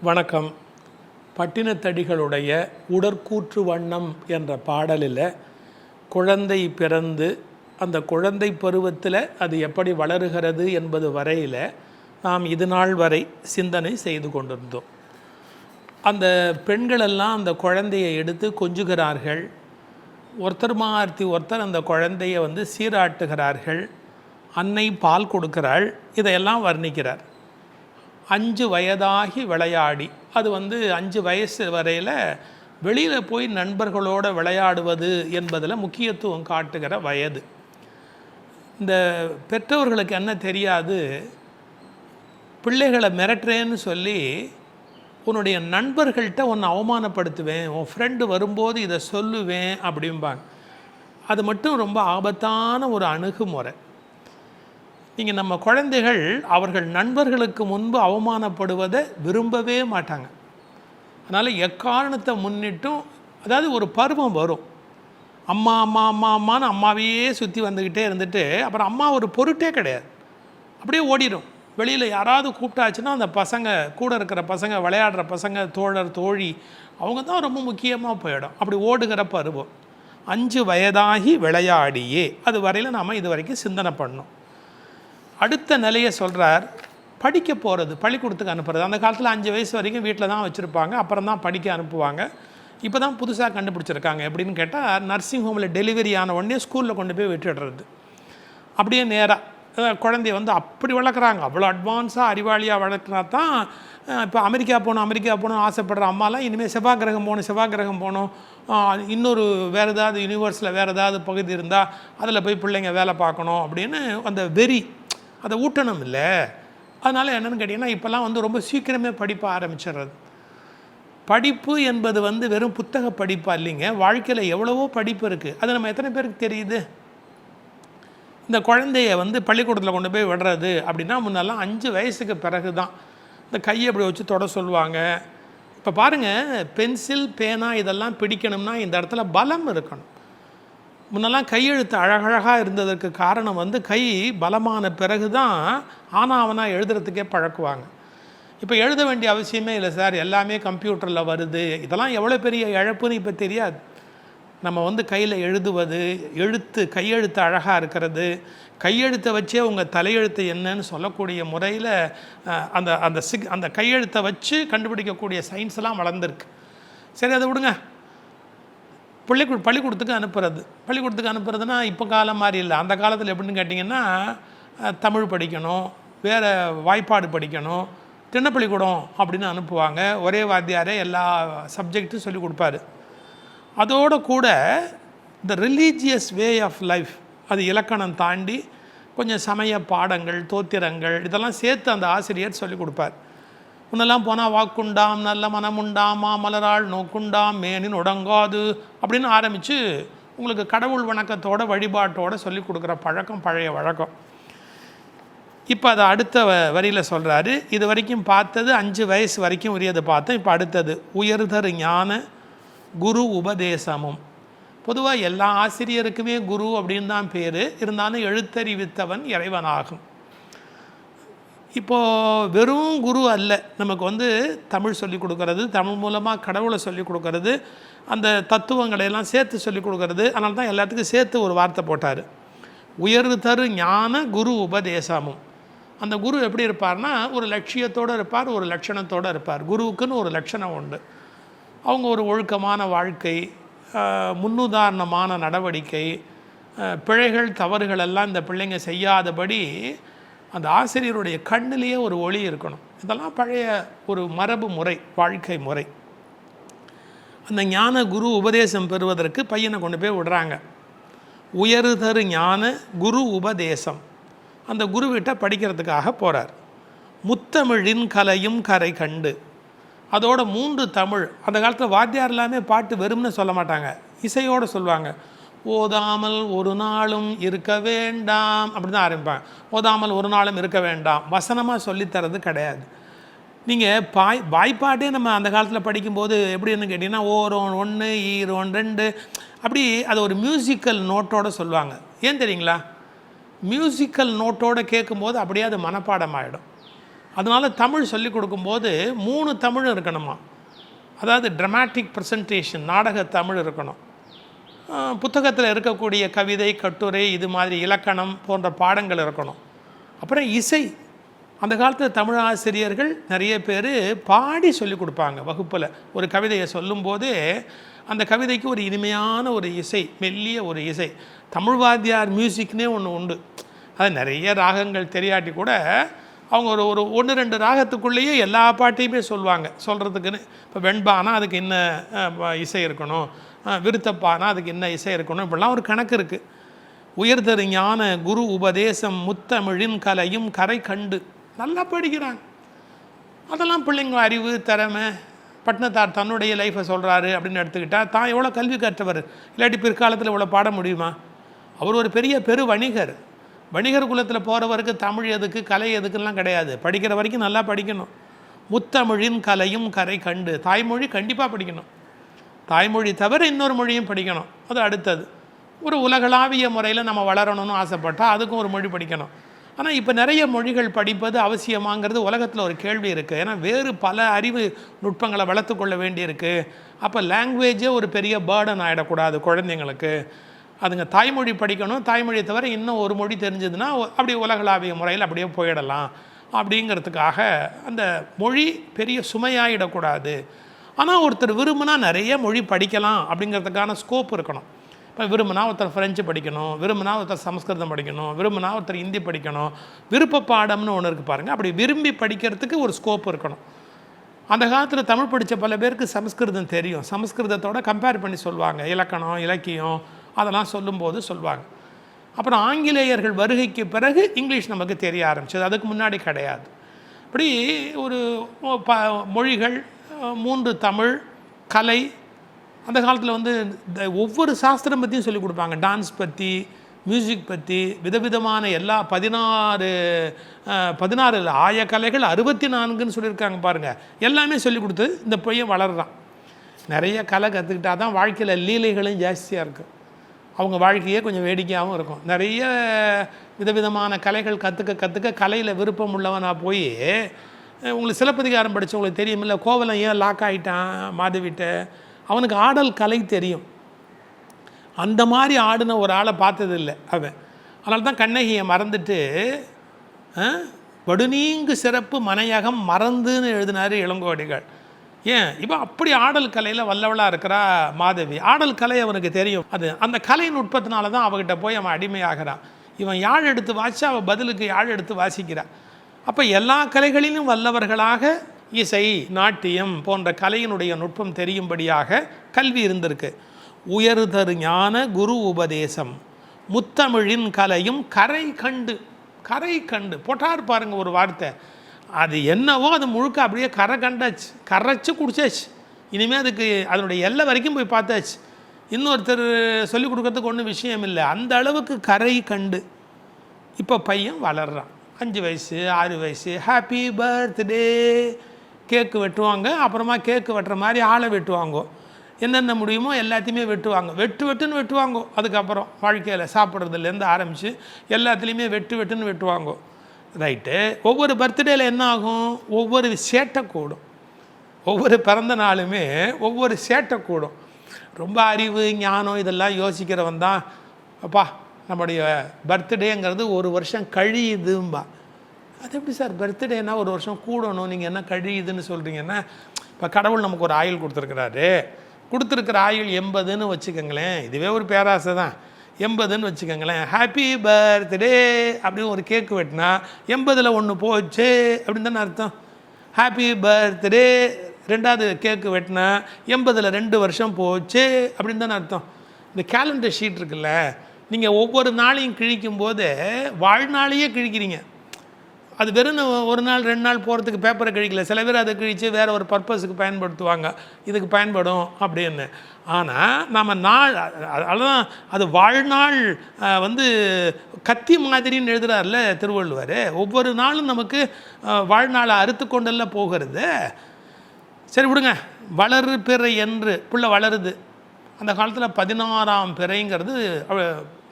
வணக்கம். பட்டினத்தடிகளுடைய உடற்கூற்று வண்ணம் என்ற பாடலில் குழந்தை பிறந்து அந்த குழந்தை பருவத்தில் அது எப்படி வளருகிறது என்பது வரையில் நாம் இது நாள் வரை சிந்தனை செய்து கொண்டிருந்தோம். அந்த பெண்களெல்லாம் அந்த குழந்தையை எடுத்து கொஞ்சுகிறார்கள், ஒருத்தர் மாற்றி ஒருத்தர் அந்த குழந்தையை சீராட்டுகிறார்கள், அன்னை பால் கொடுக்கிறாள், இதையெல்லாம் வர்ணிக்கிறார். 5 வயதாகி விளையாடி, அது 5 வயசு வரையில் வெளியில் போய் நண்பர்களோடு விளையாடுவது என்பதில் முக்கியத்துவம் காட்டுகிற வயது. இந்த பெற்றவர்களுக்கு என்ன தெரியாது, பிள்ளைகளை மிரட்டுறேன்னு சொல்லி உன்னுடைய நண்பர்கள்ட்ட உன்னை அவமானப்படுத்துவேன், உன் ஃப்ரெண்டு வரும்போது இதை சொல்லுவேன் அப்படிம்பாங்க. அது மட்டும் ரொம்ப ஆபத்தான ஒரு அணுகுமுறை. நீங்கள் நம்ம குழந்தைகள் அவர்கள் நண்பர்களுக்கு முன்பு அவமானப்படுவதை விரும்பவே மாட்டாங்க. அதனால் எக்காரணத்தை முன்னிட்டும், அதாவது ஒரு பருவம் வரும், அம்மா அம்மா அம்மா அம்மான்னு அம்மாவையே சுற்றி வந்துக்கிட்டே இருந்துட்டு அப்புறம் அம்மா ஒரு பொருட்டே கிடையாது, அப்படியே ஓடிடும். வெளியில் யாராவது கூப்பிட்டாச்சுன்னா அந்த பசங்க கூட இருக்கிற பசங்க, விளையாடுற பசங்க, தோழர் தோழி, அவங்க தான் ரொம்ப முக்கியமாக போயிடும். அப்படி ஓடுகிற பருவம் 5 வயதாகி விளையாடியே, அது வரையில் நாம் இது வரைக்கும் சிந்தனை பண்ணோம். அடுத்த நிலையை சொல்கிறார், படிக்க போகிறது, பள்ளிக்கூடத்துக்கு அனுப்புறது. அந்த காலத்தில் 5 வயசு வரைக்கும் வீட்டில் தான் வச்சுருப்பாங்க, அப்புறம் தான் படிக்க அனுப்புவாங்க. இப்போ தான் புதுசாக கண்டுபிடிச்சிருக்காங்க. எப்படின்னு கேட்டால், நர்சிங் ஹோமில் டெலிவரி ஆன உடனே ஸ்கூலில் கொண்டு போய் விட்டுடுறது. அப்படியே நேராக குழந்தைய அப்படி வளர்க்குறாங்க. அவ்வளோ அட்வான்ஸாக அறிவாளியாக வளர்க்குனா தான் இப்போ அமெரிக்கா போகணும் ஆசைப்படுற அம்மாலாம் இனிமேல் செவ்வாய் கிரகம் போகணும், இன்னொரு வேறு ஏதாவது யூனிவர்ஸில் வேறு ஏதாவது பகுதி இருந்தால் அதில் போய் பிள்ளைங்க வேலை பார்க்கணும் அப்படின்னு அந்த வெறி அதை ஊட்டணும் இல்லை. அதனால் என்னென்னு கேட்டிங்கன்னா, இப்போல்லாம் ரொம்ப சீக்கிரமே படிப்ப ஆரம்பிச்சிடுறது. படிப்பு என்பது வெறும் புத்தக படிப்பா இல்லைங்க, வாழ்க்கையில் எவ்வளவோ படிப்பு இருக்குது. அது நம்ம எத்தனை பேருக்கு தெரியுது? இந்த குழந்தைய பள்ளிக்கூடத்தில் கொண்டு போய் விடுறது அப்படின்னா, முன்னெல்லாம் 5 வயசுக்கு பிறகு தான் இந்த கையை அப்படி வச்சு தொட சொல்லுவாங்க. இப்போ பாருங்கள், பென்சில் பேனா இதெல்லாம் பிடிக்கணும்னா இந்த இடத்துல பலம் இருக்கணும். முன்னெல்லாம் கையெழுத்து அழகழகாக இருந்ததற்கு காரணம் கை பலமான பிறகு தான் ஆனாவனாக எழுதுறதுக்கே பழக்குவாங்க. இப்போ எழுத வேண்டிய அவசியமே இல்லை சார், எல்லாமே கம்ப்யூட்டரில் வருது. இதெல்லாம் எவ்வளோ பெரிய இழப்புன்னு இப்போ தெரியாது. நம்ம கையில் எழுதுவது, கையெழுத்து அழகாக இருக்கிறது, கையெழுத்தை வச்சே உங்கள் தலையெழுத்து என்னன்னு சொல்லக்கூடிய முறையில் அந்த கையெழுத்தை வச்சு கண்டுபிடிக்கக்கூடிய சயின்ஸ்லாம் வளர்ந்துருக்கு. சரி, அதை விடுங்க. பள்ளிக்கூடத்துக்கு அனுப்புறதுன்னா இப்போ காலம் மாதிரி இல்லை. அந்த காலத்தில் எப்படின்னு கேட்டிங்கன்னா, தமிழ் படிக்கணும், வேறு வாய்ப்பாடு படிக்கணும், திண்ணப்பள்ளிக்கூடம் அப்படின்னு அனுப்புவாங்க. ஒரே வாத்தியாரே எல்லா சப்ஜெக்ட்டும் சொல்லி கொடுப்பாரு. அதோடு கூட இந்த ரிலீஜியஸ் வே ஆஃப் லைஃப், அது இலக்கணம் தாண்டி கொஞ்சம் சமய பாடங்கள், தோத்திரங்கள் இதெல்லாம் சேர்த்து அந்த ஆசிரியர் சொல்லி கொடுப்பார். முன்னெல்லாம் போனால் வாக்குண்டாம் நல்ல மனமுண்டாமா மலரால் நோக்குண்டாம் மேனின் உடங்காது அப்படின்னு ஆரம்பித்து உங்களுக்கு கடவுள் வணக்கத்தோட வழிபாட்டோடு சொல்லி கொடுக்குற பழக்கம் பழைய வழக்கம். இப்போ அதை அடுத்த வரியில் சொல்கிறாரு. இது வரைக்கும் பார்த்தது 5 வயசு வரைக்கும் உரியது பார்த்தோம். இப்போ அடுத்தது உயர்தர் ஞான குரு உபதேசமும். பொதுவாக எல்லா ஆசிரியருக்குமே குரு அப்படின்னு தான் பேர், இருந்தாலும் எழுத்தறிவித்தவன் இறைவனாகும். இப்போது வெறும் குரு அல்ல, நமக்கு தமிழ் சொல்லிக் கொடுக்கறது, தமிழ் மூலமாக கடவுளை சொல்லிக் கொடுக்கறது, அந்த தத்துவங்களையெல்லாம் சேர்த்து சொல்லிக் கொடுக்கறது. அதனால தான் எல்லாத்துக்கும் சேர்த்து ஒரு வார்த்தை போட்டார், உயர்தரு ஞான குரு உபதேசமும். அந்த குரு எப்படி இருப்பார்னா, ஒரு லட்சியத்தோடு இருப்பார், ஒரு லட்சணத்தோடு இருப்பார். குருவுக்குன்னு ஒரு லட்சணம் உண்டு. அவங்க ஒரு ஒழுக்கமான வாழ்க்கை, முன்னுதாரணமான நடவடிக்கை, பிழைகள் தவறுகள் எல்லாம் இந்த பிள்ளைங்க செய்யாதபடி அந்த ஆசிரியருடைய கண்ணிலேயே ஒரு ஒளி இருக்கணும். இதெல்லாம் பழைய ஒரு மரபு முறை, வாழ்க்கை முறை. அந்த ஞான குரு உபதேசம் பெறுவதற்கு பையனை கொண்டு போய் விடுறாங்க. உயர்தரு ஞான குரு உபதேசம். அந்த குருவிட்ட படிக்கிறதுக்காக போகிறார். முத்தமிழின் கலையும் கரை கண்டு, அதோட 3 தமிழ். அந்த காலத்தில் வாத்தியார் எல்லாமே பாட்டு வெறும்னு சொல்ல மாட்டாங்க, இசையோடு சொல்லுவாங்க. ஓதாமல் ஒரு நாளும் இருக்க வேண்டாம் அப்படி தான் ஆரம்பிப்பாங்க. ஓதாமல் ஒரு நாளும் இருக்க வேண்டாம் வசனமாக சொல்லித்தரது கிடையாது. நீங்கள் வாய்ப்பாட்டே நம்ம அந்த காலத்தில் படிக்கும்போது எப்படின்னு கேட்டிங்கன்னா, ஓரோன் 1 ஈரோன் 2 அப்படி அதை ஒரு மியூசிக்கல் நோட்டோடு சொல்லுவாங்க. ஏன் தெரியுங்களா? மியூசிக்கல் நோட்டோடு கேட்கும்போது அப்படியே அது மனப்பாடம் ஆகிடும். அதனால் தமிழ் சொல்லிக் கொடுக்கும்போது 3 தமிழ் இருக்கணுமா. அதாவது ட்ரமாட்டிக் ப்ரெசன்டேஷன், நாடக தமிழ் இருக்கணும். புத்தகத்தில் இருக்கக்கூடிய கவிதை, கட்டுரை, இது மாதிரி இலக்கணம் போன்ற பாடங்கள் இருக்கணும். அப்புறம் இசை. அந்த காலத்தில் தமிழ் ஆசிரியர்கள் நிறைய பேர் பாடி சொல்லிக் கொடுப்பாங்க வகுப்பில். ஒரு கவிதையை சொல்லும்போது அந்த கவிதைக்கு ஒரு இனிமையான ஒரு இசை, மெல்லிய ஒரு இசை. தமிழ் வாத்தியார் மியூசிக்னே ஒன்று உண்டு. அது நிறைய ராகங்கள் தெரியாட்டி கூட அவங்க ஒரு 1-2 ராகத்துக்குள்ளேயே எல்லா பாட்டையுமே சொல்லுவாங்க சொல்கிறதுக்குன்னு. இப்போ வெண்பானா அதுக்கு என்ன இசை இருக்கணும், விருத்தப்பானா அதுக்கு என்ன இசை இருக்கணும், இப்படிலாம் ஒரு கணக்கு இருக்குது. உயர்தரு ஞான குரு உபதேசம் முத்தமிழின் கலையும் கரை கண்டு நல்லா படிக்கிறாங்க. அதெல்லாம் பிள்ளைங்க அறிவு திறமை. பட்டினத்தார் தன்னுடைய லைஃப்பை சொல்கிறாரு அப்படின்னு எடுத்துக்கிட்டால் தான் எவ்வளோ கல்வி கற்றவர், இல்லாட்டி பிற்காலத்தில் இவ்வளோ பாட முடியுமா? அவர் ஒரு பெரிய பெரு வணிகர். வணிகர் குலத்தில் போகிறவருக்கு தமிழ் எதுக்கு கலை எதுக்குலாம் கிடையாது. படிக்கிற வரைக்கும் நல்லா படிக்கணும். முத்தமிழின் கலையும் கரை கண்டு, தாய்மொழி கண்டிப்பாக படிக்கணும். தாய்மொழி தவிர இன்னொரு மொழியும் படிக்கணும். அது அடுத்தது. ஒரு உலகளாவிய முறையில் நம்ம வளரணும்னு ஆசைப்பட்டால் அதுக்கும் ஒரு மொழி படிக்கணும். ஆனால் இப்போ நிறைய மொழிகள் படிப்பது அவசியமாங்கிறது உலகத்தில் ஒரு கேள்வி இருக்குது. ஏன்னா வேறு பல அறிவு நுட்பங்களை வளர்த்து கொள்ள வேண்டியிருக்கு. அப்போ லாங்குவேஜே ஒரு பெரிய பேர்டன் ஆகிடக்கூடாது குழந்தைங்களுக்கு. அதுங்க தாய்மொழி படிக்கணும். தாய்மொழியை தவிர இன்னும் ஒரு மொழி தெரிஞ்சதுன்னா அப்படி உலகளாவிய முறையில் அப்படியே போயிடலாம் அப்படிங்கிறதுக்காக அந்த மொழி பெரிய சுமையாகிடக்கூடாது. ஆனால் ஒருத்தர் விரும்பினா நிறைய மொழி படிக்கலாம் அப்படிங்கிறதுக்கான ஸ்கோப் இருக்கணும். இப்போ விரும்பினா ஒருத்தர் ஃப்ரெஞ்சு படிக்கணும், விரும்பினா ஒருத்தர் சமஸ்கிருதம் படிக்கணும், விரும்பினா ஒருத்தர் ஹிந்தி படிக்கணும். விருப்ப பாடம்னு ஒன்று இருக்குது பாருங்கள். அப்படி விரும்பி படிக்கிறதுக்கு ஒரு ஸ்கோப் இருக்கணும். அந்த காலத்தில் தமிழ் படித்த பல பேருக்கு சமஸ்கிருதம் தெரியும். சமஸ்கிருதத்தோடு கம்பேர் பண்ணி சொல்லுவாங்க. இலக்கணம், இலக்கியம் அதெல்லாம் சொல்லும்போது சொல்லுவாங்க. அப்புறம் ஆங்கிலேயர்கள் வருகைக்கு பிறகு இங்கிலீஷ் நமக்கு தெரிய ஆரம்பிச்சது. அதுக்கு முன்னாடி கிடையாது. இப்படி ஒரு மொழிகள், 3 தமிழ், கலை. அந்த காலத்தில் வந்து ஒவ்வொரு சாஸ்திரம் பற்றியும் சொல்லிக் கொடுப்பாங்க. டான்ஸ் பற்றி, மியூசிக் பற்றி, விதவிதமான எல்லா 16 ஆய கலைகள் 64ன்னு சொல்லியிருக்காங்க பாருங்கள். எல்லாமே சொல்லிக் கொடுத்து இந்த பையன் வளர்றான். நிறைய கலை கற்றுக்கிட்டால் தான் வாழ்க்கையில் லீலைகளும் ஜாஸ்தியாக இருக்குது. அவங்க வாழ்க்கையே கொஞ்சம் வேடிக்கையாகவும் இருக்கும். நிறைய விதவிதமான கலைகள் கற்றுக்க கலையில் விருப்பம் உள்ளவனாக போய் உங்களுக்கு சிலப்பதிகாரம் படித்தவங்களுக்கு தெரியுமில்ல, கோவலன் ஏன் லாக் ஆகிட்டான் மாதவிட்ட, அவனுக்கு ஆடல் கலை தெரியும். அந்த மாதிரி ஆடின ஒரு ஆளை பார்த்ததில்லை அவன். அதனால தான் கண்ணகியை மறந்துட்டு வடுநீங்கு சிறப்பு மனையகம் மறந்துன்னு எழுதினார் இளங்கோவடிகள். ஏன் இப்போ அப்படி ஆடல் கலையில் வல்லவளாக இருக்கிறா மாதவி. ஆடல் கலை அவனுக்கு தெரியும். அந்த கலை நுட்பத்தினால தான் அவகிட்ட போய் அவன் அடிமையாகிறான். இவன் யாழ் எடுத்து வாசி, அவள் பதிலுக்கு யாழ் எடுத்து வாசிக்கிறான். அப்போ எல்லா கலைகளிலும் வல்லவர்களாக இசை, நாட்டியம் போன்ற கலையினுடைய நுட்பம் தெரியும்படியாக கல்வி இருந்திருக்கு. உயர்தரு ஞான குரு உபதேசம் முத்தமிழின் கலையும் கரை கண்டு. கரை கண்டு போட்டார் பாருங்க ஒரு வார்த்தை. அது என்னவோ அது முழுக்க அப்படியே கரை கண்டாச்சு, கரைச்சி குடிச்சாச்சு. இனிமேல் அதுக்கு அதனுடைய எல்லை வரைக்கும் போய் பார்த்தாச்சு. இன்னொருத்தர் சொல்லிக் கொடுக்கறதுக்கு ஒன்றும் விஷயம் இல்லை. அந்த அளவுக்கு கரை கண்டு. இப்போ பையன் வளர்றான். 5 வயசு 6 வயசு, ஹாப்பி பர்த்டே கேக்கு வெட்டுவாங்க. அப்புறமா கேக்கு வெட்டுற மாதிரி ஆளை வெட்டுவாங்க. என்னென்ன முடியுமோ எல்லாத்தையுமே வெட்டுவாங்க. வெட்டுன்னு வெட்டுவாங்க. அதுக்கப்புறம் வாழ்க்கையில் சாப்பிட்றதுலேருந்து ஆரம்பித்து எல்லாத்துலேயுமே வெட்டுன்னு வெட்டுவாங்க. ரைட்டு. ஒவ்வொரு பர்த்டேயில் என்ன ஆகும்? ஒவ்வொரு சேட்டை கூடும். ஒவ்வொரு பிறந்த நாளுமே ஒவ்வொரு சேட்டை கூடும். ரொம்ப அறிவு ஞானம் இதெல்லாம் யோசிக்கிறவன் தான் அப்பா நம்முடைய பர்த்டேங்கிறது ஒரு வருஷம் கழியுதும்பா. அது எப்படி சார் பர்த்டேனா ஒரு வருஷம் கூடணும், நீங்கள் என்ன கழியுதுன்னு சொல்கிறீங்கன்னா, இப்போ கடவுள் நமக்கு ஒரு ஆயுள் கொடுத்துருக்குற ஆயுள் 80ன்னு வச்சுக்கோங்களேன். இதுவே ஒரு பேராசை தான். 80ன்னு வச்சுக்கோங்களேன். ஹாப்பி பர்த்டே அப்படின்னு ஒரு கேக்கு வெட்டினா 80ல் 1 போச்சு அப்படின்னு தானே அர்த்தம். ஹாப்பி பர்த்டே 2வது கேக்கு வெட்டினா 80ல் 2 வருஷம் போச்சு அப்படின்னு தானே அர்த்தம். இந்த கேலண்டர் ஷீட் இருக்குல்ல, நீங்கள் ஒவ்வொரு நாளையும் கிழிக்கும் போது வாழ்நாளையே கிழிக்கிறீங்க. அது வெறும் 1 நாள் 2 நாள் போகிறதுக்கு பேப்பரை கிழிக்கல. சில பேர் அதை கிழித்து வேறு ஒரு பர்பஸுக்கு பயன்படுத்துவாங்க, இதுக்கு பயன்படும் அப்படின்னு. ஆனால் நம்ம அதுதான் அது வாழ்நாள் வந்து கத்தி மாதிரின்னு எழுதுகிறார்ல திருவள்ளுவர். ஒவ்வொரு நாளும் நமக்கு வாழ்நாளை அறுத்து கொண்டெல்லாம் போகிறது. சரி விடுங்க. வளரு பிறை என்று பிள்ளை வளருது. அந்த காலத்தில் 16ஆம் பிறைங்கிறது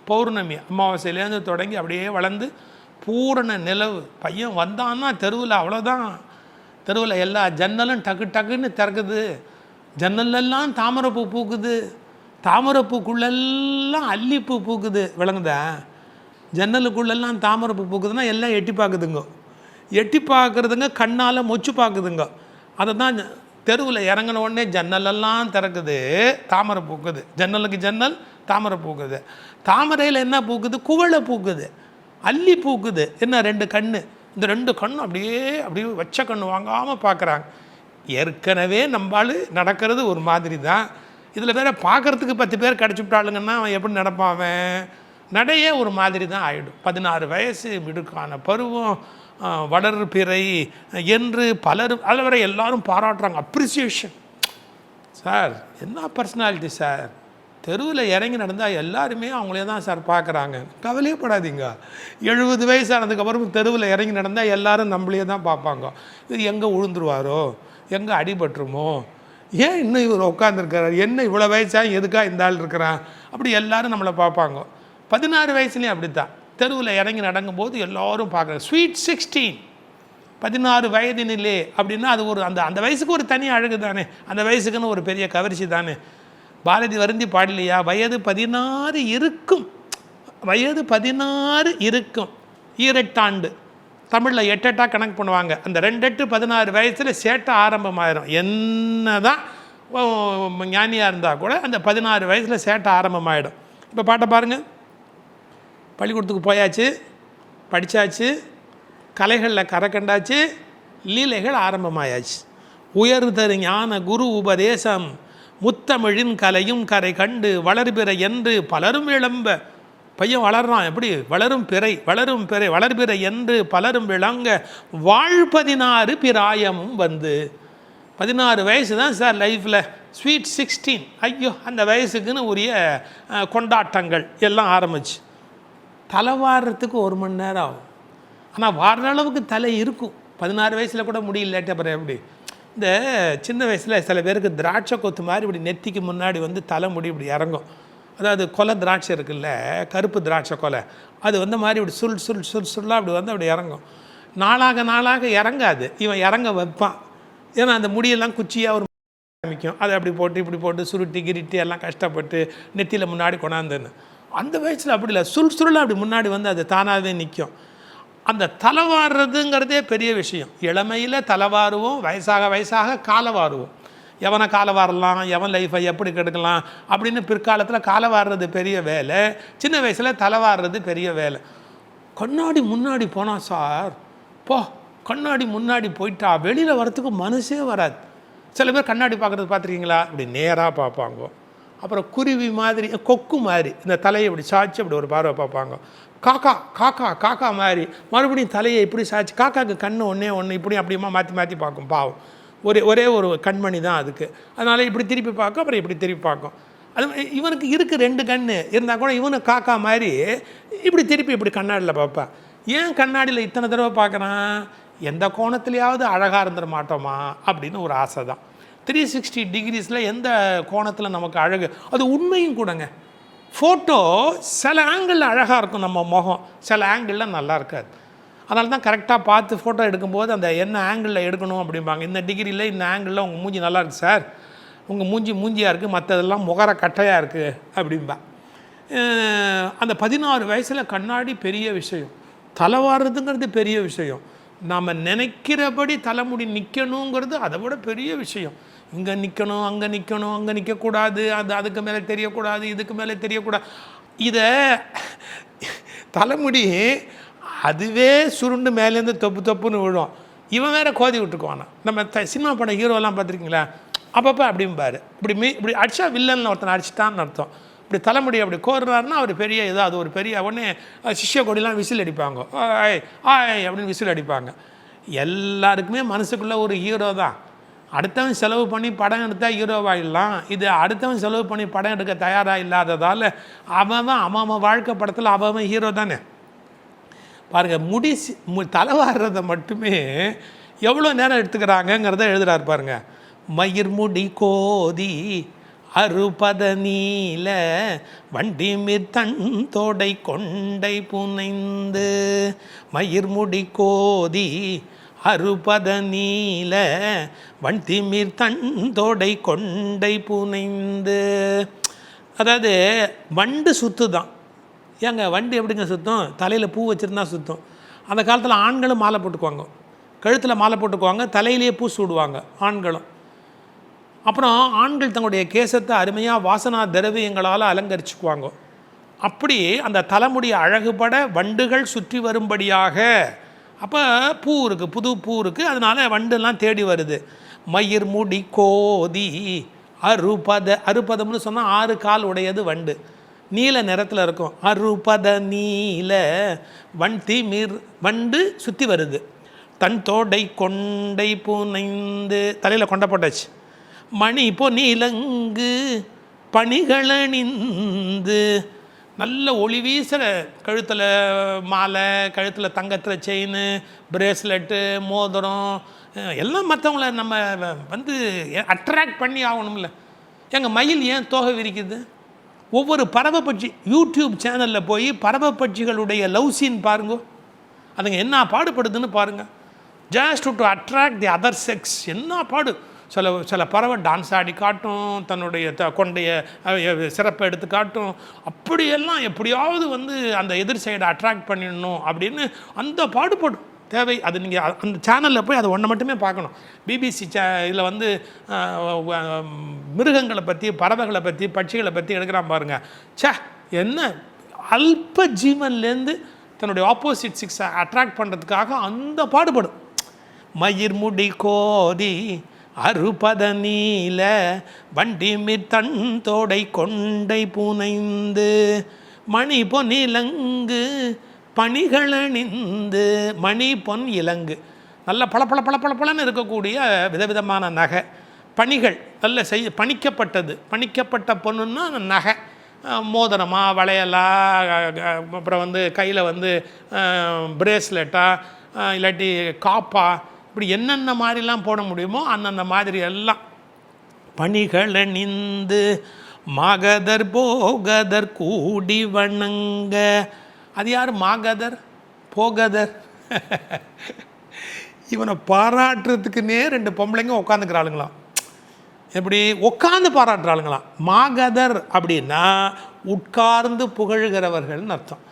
பௌர்ணமி அமாவாசையிலேருந்து தொடங்கி அப்படியே வளர்ந்து பூரண நிலவு. பையன் வந்தான்னா தெருவில் அவ்வளோதான். தெருவில் எல்லா ஜன்னலும் டக்கு டக்குன்னு திறக்குது. ஜன்னலெல்லாம் தாமரைப்பூ பூக்குது. தாமரைப்பூக்குள்ளெல்லாம் அல்லிப்பூ பூக்குது. விளங்குதா? ஜன்னலுக்குள்ளெல்லாம் தாமரைப்பூ பூக்குதுன்னா எல்லாம் எட்டி பார்க்குதுங்க. எட்டி பார்க்குறதுங்க கண்ணால் மொச்சு பார்க்குதுங்க. அதை தான் தெருவில் இறங்கின உடனே ஜன்னலெல்லாம் திறக்குது, தாமரை பூக்குது. ஜன்னலுக்கு ஜன்னல் தாமரை பூக்குது. தாமரையில் என்ன பூக்குது? குவளை பூக்குது, அல்லி பூக்குது. என்ன 2 கண்ணு. இந்த 2 கண்ணும் அப்படியே வச்ச கண்ணு வாங்காமல் பார்க்குறாங்க. ஏற்கனவே நம்மளால் நடக்கிறது ஒரு மாதிரி தான். இதில் வேற பார்க்குறதுக்கு 10 பேர் கிடச்சிவிட்டாளுங்கன்னா அவன் எப்படி நடப்பான்? அவன் நடையே ஒரு மாதிரி தான் ஆகிடும். 16 வயசு, மிடுக்கான பருவம், வளர்பிறை என்று பலரும் அதில் வர எல்லாரும் பாராட்டுறாங்க. அப்ரிசியேஷன். சார் என்ன பர்சனாலிட்டி சார், தெருவில் இறங்கி நடந்தால் எல்லாருமே அவங்களே தான் சார் பார்க்குறாங்க. கவலையே படாதீங்க. 70 வயசு ஆனதுக்கப்புறம் தெருவில் இறங்கி நடந்தால் எல்லோரும் நம்மளே தான் பார்ப்பாங்க. இது எங்கே விழுந்துருவாரோ, எங்கே அடிபட்டுருமோ, ஏன் இன்னும் இவர் உட்காந்துருக்கிறார், என்ன இவ்வளோ வயசாக எதுக்காக இந்த ஆள் இருக்கிறான், அப்படி எல்லோரும் நம்மளை பார்ப்பாங்க. 16 வயசுலேயும் அப்படி தான். தெருவில் இறங்கி நடங்கும்போது எல்லோரும் பார்க்குறாங்க. ஸ்வீட் 16, 16 வயதினிலே அப்படின்னா அது ஒரு அந்த வயசுக்கு ஒரு தனி அழகு தானே. அந்த வயசுக்குன்னு ஒரு பெரிய கவர்ச்சி தானே. பாரதி வருந்தி பாடலையா? வயது 16 இருக்கும், வயது 16 இருக்கும். ஈரெட்டாண்டு தமிழில் 8 கணக்கு பண்ணுவாங்க. அந்த 2 8 16 வயசில் சேட்டை ஆரம்பமாயிரும். என்ன தான் ஞானியாக இருந்தால் கூட அந்த 16 வயசில் சேட்டை ஆரம்பமாயிடும். இப்போ பாட்டை பாருங்கள். பள்ளிக்கூடத்துக்கு போயாச்சு, படித்தாச்சு, கலைகளில் கரை கண்டாச்சு, லீலைகள் ஆரம்பமாயாச்சு. உயர்தரு ஞான குரு உபதேசம் முத்தமிழின் கலையும் கரை கண்டு வளர்பிறை என்று பலரும் விளம்ப. பையன் வளர்றான். எப்படி? வளரும் பிறை வளர்பிறை என்று பலரும் விளங்க வாழ் 16 பிராயமும் வந்து. 16 வயசு தான் சார் லைஃப்பில். ஸ்வீட் 16. ஐயோ, அந்த வயசுக்குன்னு உரிய கொண்டாட்டங்கள் எல்லாம் ஆரம்பிச்சு. தலை வாடுறதுக்கு 1 மணி நேரம் ஆகும். ஆனால் வாடுற அளவுக்கு தலை இருக்கும். 16 வயசில் கூட முடியலாட்டி அப்புறம் எப்படி? இந்த சின்ன வயசில் சில பேருக்கு திராட்சை கொத்து மாதிரி இப்படி நெத்திக்கு முன்னாடி வந்து தலைமுடி இப்படி இறங்கும். அதாவது கொலை திராட்சை இருக்குல்ல, கருப்பு திராட்சை கொலை, அது வந்து மாதிரி இப்படி சுல்லாக அப்படி வந்து அப்படி இறங்கும். நாளாக இறங்காது. இவன் இறங்க வைப்பான். ஏன்னா அந்த முடியெல்லாம் குச்சியாக ஒரு ஆரம்பிக்கும். அதை அப்படி போட்டு இப்படி போட்டு சுருட்டி கிரிட்டி எல்லாம் கஷ்டப்பட்டு நெத்தியில் முன்னாடி கொண்டாந்துன்னு. அந்த வயசில் அப்படி இல்லை, சுருளாக அப்படி முன்னாடி வந்து அது தானாகவே நிற்கும். அந்த தலைவாடுறதுங்கிறதே பெரிய விஷயம். இளமையில் தலைவாருவோம், வயசாக காலவாருவோம். எவனை காலவாரலாம், எவன் லைஃப்பை எப்படி கெடுக்கலாம் அப்படின்னு பிற்காலத்தில் காலவாடுறது பெரிய வேலை, சின்ன வயசில் தலைவாடுறது பெரிய வேலை. கண்ணாடி முன்னாடி போனால் சார், கண்ணாடி முன்னாடி போயிட்டா வெளியில் வரத்துக்கு மனசே வராது. சில பேர் கண்ணாடி பார்க்குறது பார்த்துருக்கீங்களா? இப்படி நேராக பார்ப்பாங்க. அப்புறம் குருவி மாதிரி, கொக்கு மாதிரி இந்த தலையை இப்படி சாய்ச்சி அப்படி ஒரு பார்வை பார்ப்பாங்க. காக்கா மாதிரி மறுபடியும் தலையை இப்படி சாய்ச்சி, காக்காவுக்கு கண்ணு ஒன்று இப்படி அப்படியுமா மாற்றி பார்க்கும். பாவம், ஒரே ஒரு கண்மணி தான் அதுக்கு. அதனால் இப்படி திருப்பி பார்க்கும், அப்புறம் இப்படி திருப்பி பார்க்கும். அது இவனுக்கு இருக்குது 2 கண் இருந்தால் கூட இவனு காக்கா மாதிரி இப்படி திருப்பி இப்படி கண்ணாடியில் பார்ப்பேன். ஏன் கண்ணாடியில் இத்தனை தடவை பார்க்குறான்? எந்த கோணத்துலையாவது அழகாக இருந்துட மாட்டோமா அப்படின்னு ஒரு ஆசை தான். 360 டிகிரிஸில் எந்த கோணத்தில் நமக்கு அழகு, அது உண்மையும் கூடங்க. ஃபோட்டோ சில ஆங்கிளில் அழகாக இருக்கும் நம்ம முகம், சில ஆங்கிளில் நல்லா இருக்காது. அதனால தான் கரெக்டாக பார்த்து ஃபோட்டோ எடுக்கும்போது அந்த என்ன ஆங்கிளில் எடுக்கணும் அப்படிம்பாங்க. இந்த டிகிரியில் இந்த ஆங்கிளில் உங்கள் மூஞ்சி நல்லா இருக்குது சார், உங்கள் மூஞ்சியாக இருக்குது, மற்றதெல்லாம் முகர கட்டையாக இருக்குது அப்படின்பா. அந்த 16 வயசில் கண்ணாடி பெரிய விஷயம். தலைவாடுறதுங்கிறது பெரிய விஷயம். நாம் நினைக்கிறபடி தலைமுடி நிற்கணுங்கிறது அதை விட பெரிய விஷயம். இங்கே நிற்கணும், அங்கே நிற்கணும், அங்கே நிற்கக்கூடாது, அதுக்கு மேலே தெரியக்கூடாது, இதுக்கு மேலே தெரியக்கூடாது. இதை தலைமுடி அதுவே சுருண்டு மேலேருந்து தொப்புன்னு விழும். இவன் வேற கோதி விட்டுக்குவானா. நம்ம சினிமா படம் ஹீரோலாம் பார்த்துருக்கீங்களா? அப்பப்போ அப்படிம்பாரு. இப்படி அடிச்சா வில்லன்னு ஒருத்தனை அடிச்சிட்டான்னு அர்த்தம். இப்படி தலைமுடி அப்படி கோர்றாருன்னா அவர் பெரிய ஏதாவது ஒரு பெரிய உடனே சிஷ்ய கொடிலாம் விசில் அடிப்பாங்க. ஆய் அப்படின்னு விசில் அடிப்பாங்க. எல்லாருக்குமே மனசுக்குள்ளே ஒரு ஹீரோ தான். அடுத்தவன் செலவு பண்ணி படம் எடுத்தால் ஹீரோவாகிடலாம். இது அடுத்தவன் செலவு பண்ணி படம் எடுக்க தயாராக இல்லாததால் அவன் வாழ்க்கை படத்தில் அவன் ஹீரோ தானே. பாருங்கள், தலைவாடுறதை மட்டுமே எவ்வளோ நேரம் எடுத்துக்கிறாங்கங்கிறத எழுதுகிறார் பாருங்கள். மயிர் முடி கோதி அறுபத நீல வண்டிமிர் தன் தோடை கொண்டை புனைந்து மயிர்முடி கோதி அறுபத நீல வண்டிமிர் தன் தோடை கொண்டை புனைந்து. அதாவது வண்டு சுத்து தான். ஏங்க வண்டு எப்படிங்க சுத்தம்? தலையில் பூ வச்சுருந்தா சுத்தம். அந்த காலத்தில் ஆண்களும் மாலை போட்டுக்குவாங்க, கழுத்தில் மாலை போட்டுக்குவாங்க, தலையிலேயே பூ சூடுவாங்க ஆண்களும். அப்புறம் ஆண்கள் தங்களுடைய கேசத்தை அருமையாக வாசனா திரவியங்களால் அலங்கரிச்சுக்குவாங்க. அப்படி அந்த தலைமுடி அழகுபட வண்டுகள் சுற்றி வரும்படியாக. அப்போ பூ இருக்குது, புது பூ இருக்குது, அதனால் வண்டுலாம் தேடி வருது. மயிர் முடி கோதி அறுபதம்னு சொன்னால் 6 கால் உடையது வண்டு, நீல நிறத்தில் இருக்கும். அறுபத நீல வண்டு சுற்றி வருது. தன் தோடை கொண்டை புனைந்து, தலையில் கொண்டை போட்டாச்சு. மணி பொன்னிலங்கு பணிகளணிந்து, நல்ல ஒளி வீசுகிற கழுத்தில் மாலை, கழுத்தில் தங்கத்தில் செயின், பிரேஸ்லெட்டு, மோதிரம் எல்லாம் மற்றவங்கள நம்ம வந்து அட்ராக்ட் பண்ணி ஆகணும்ல. எங்கள் மயில் ஏன் தோகை விரிக்குது? ஒவ்வொரு பறவை பட்சி யூடியூப் சேனலில் போய் பறவை பட்சிகளுடைய லவ் சீன் பாருங்க, அதுங்க என்ன பாடுபடுதுன்னு பாருங்கள். Just to attract the other sex. என்ன பாடு! சில பறவை டான்ஸ் ஆடி காட்டும், தன்னுடைய கொண்டைய சிறப்பை எடுத்து காட்டும். அப்படியெல்லாம் எப்படியாவது வந்து அந்த எதிர் சைடை அட்ராக்ட் பண்ணிடணும் அப்படின்னு அந்த பாடுபடும் தேவை. அது நீங்கள் அந்த சேனலில் போய் அதை ஒன்றை மட்டுமே பார்க்கணும். பிபிசி இதில் வந்து மிருகங்களை பற்றி, பறவைகளை பற்றி, பட்சிகளை பற்றி எடுக்கிறான் பாருங்கள். என்ன அல்ப ஜீவன்லேருந்து தன்னுடைய ஆப்போசிட் செக்ஸை அட்ராக்ட் பண்ணுறதுக்காக அந்த பாடுபடும். மயிர் முடி கோதி அறுபத நீல வண்டிமிர் தன் தோடை கொண்டை புனைந்து மணி பொன் இலங்கு பணிகளணிந்து. மணி பொன் இலங்கு நல்ல பளபளன்னு இருக்கக்கூடிய விதவிதமான நகை, பணிகள் நல்ல பணிக்கப்பட்ட பொண்ணுன்னா நகை, மோதிரமா, வளையலா, அப்புறம் வந்து கையில் வந்து பிரேஸ்லெட்டா, இல்லாட்டி காப்பா, இப்படி என்னென்ன மாதிரிலாம் போட முடியுமோ அந்தந்த மாதிரி எல்லாம் பணிகளணிந்து மாகதர் போகதர் கூடி வணங்க. அது யார் மாகதர் போகதர்? இவனை பாராட்டுறதுக்குன்னே 2 பொம்பளைங்க உட்காந்துக்கிறாளுங்களாம். எப்படி உட்காந்து பாராட்டுறாளுங்களாம். மாகதர் அப்படின்னா உட்கார்ந்து புகழ்கிறவர்கள்னு அர்த்தம்.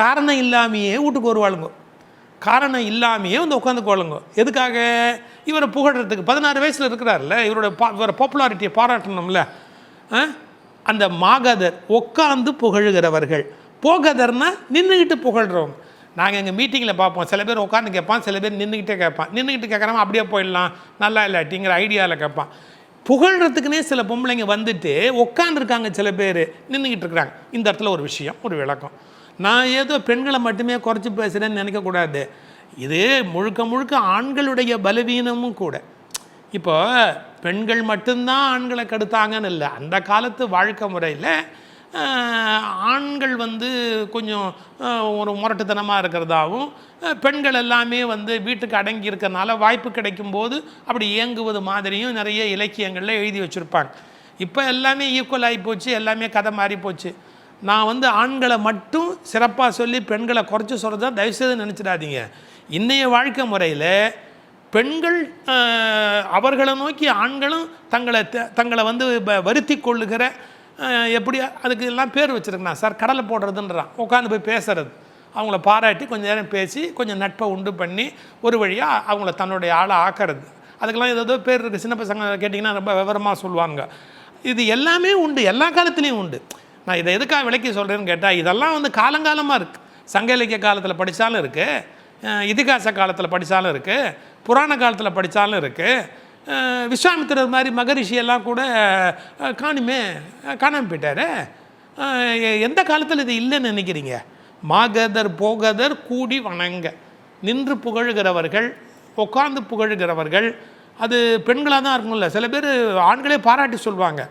காரணம் இல்லாமையே வீட்டுக்கு வருவாளுங்க, காரணம் இல்லாமையே வந்து உட்காந்துக்குவாளுங்க. எதுக்காக? இவரை புகழ்கிறதுக்கு. 16 வயசில் இருக்கிறார்ல, இவரோட பாப்புலாரிட்டியை பாராட்டணும்ல. அந்த மாகதர் உட்காந்து புகழ்கிறவர்கள். போகதர்னா நின்றுக்கிட்டு புகழ்கிறவங்க. நாங்கள் எங்கள் மீட்டிங்கில் பார்ப்போம், சில பேர் உட்காந்து கேட்பான், சில பேர் நின்றுக்கிட்டே கேட்பான். நின்றுக்கிட்டு கேட்குறவன் அப்படியே போயிடலாம், நல்லா இல்லாட்டிங்கிற ஐடியாவில் கேட்பான். புகழ்கிறதுக்குனே சில பொம்பளைங்க வந்துட்டு உட்காந்துருக்காங்க, சில பேர் நின்றுக்கிட்டு இருக்கிறாங்க. இந்த இடத்துல ஒரு விஷயம், ஒரு விளக்கம். நான் ஏதோ பெண்களை மட்டுமே குறைச்சி பேசுகிறேன்னு நினைக்கக்கூடாது. இது முழுக்க ஆண்களுடைய பலவீனமும் கூட. இப்போ பெண்கள் மட்டும்தான் ஆண்களை கெடுத்தாங்கன்னு இல்லை. அந்த காலத்து வாழ்க்கை முறையில் ஆண்கள் வந்து கொஞ்சம் ஒரு முரட்டுத்தனமாக இருக்கிறதாகவும், பெண்கள் எல்லாமே வந்து வீட்டுக்கு அடங்கி இருக்கிறனால வாய்ப்பு கிடைக்கும்போது அப்படி இயங்குவது மாதிரியும் நிறைய இலக்கியங்களில் எழுதி வச்சுருப்பாங்க. இப்போ எல்லாமே ஈக்குவல் ஆகி போச்சு, எல்லாமே கதை மாறி போச்சு. நான் வந்து ஆண்களை மட்டும் சிறப்பாக சொல்லி பெண்களை குறைச்சி சொல்கிறதா தயவுசெய்து நினச்சிடாதீங்க. இன்றைய வாழ்க்கை முறையில் பெண்கள் அவர்களை நோக்கி ஆண்களும் தங்களை வந்து வருத்தி கொள்ளுகிற, எப்படி அதுக்கு எல்லாம் பேர் வச்சுருக்கேன் சார், கடலை போடுறதுன்றான். உட்காந்து போய் பேசுறது, அவங்கள பாராட்டி கொஞ்சம் நேரம் பேசி கொஞ்சம் நட்பை உண்டு பண்ணி ஒரு வழியாக அவங்கள தன்னுடைய ஆளை ஆக்கிறது. அதுக்கெல்லாம் ஏதோ பேர் இருக்குது. சின்ன பசங்க கேட்டிங்கன்னா ரொம்ப விவரமாக சொல்லுவாங்க. இது எல்லாமே உண்டு, எல்லா காலத்துலேயும் உண்டு. நான் இதை எதுக்காக விளக்கி சொல்கிறேன்னு கேட்டால், இதெல்லாம் வந்து காலங்காலமாக இருக்குது. சங்க இலக்கிய காலத்தில் படித்தாலும் இருக்குது, இதிகாச காலத்தில் படித்தாலும் இருக்குது, புராண காலத்தில் படித்தாலும் இருக்குது. விஸ்வாமித்திரர் மாதிரி மகரிஷியெல்லாம் கூட காணாமல் போயிட்டார். எந்த காலத்தில் இது இல்லைன்னு நினைக்கிறீங்க? மாகதர் போகதர் கூடி வணங்க. நின்று புகழ்கிறவர்கள், உட்கார்ந்து புகழ்கிறவர்கள். அது பெண்களாக தான் இருக்கும்ல. சில பேர் ஆண்களே பாராட்டி சொல்லுவாங்க.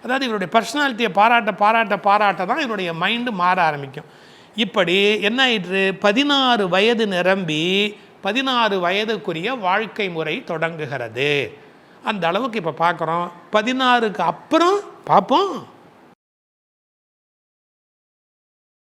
அதாவது இவருடைய பர்சனாலிட்டியை பாராட்ட தான் இவருடைய மைண்டு மாற ஆரம்பிக்கும். இப்படி என்ன ஆயிற்று, 16 வயது நிரம்பி 16 வயதுக்குரிய வாழ்க்கை முறை தொடங்குகிறது. அந்த அளவுக்கு இப்போ பார்க்குறோம். 16க்கு அப்புறம் பார்ப்போம்.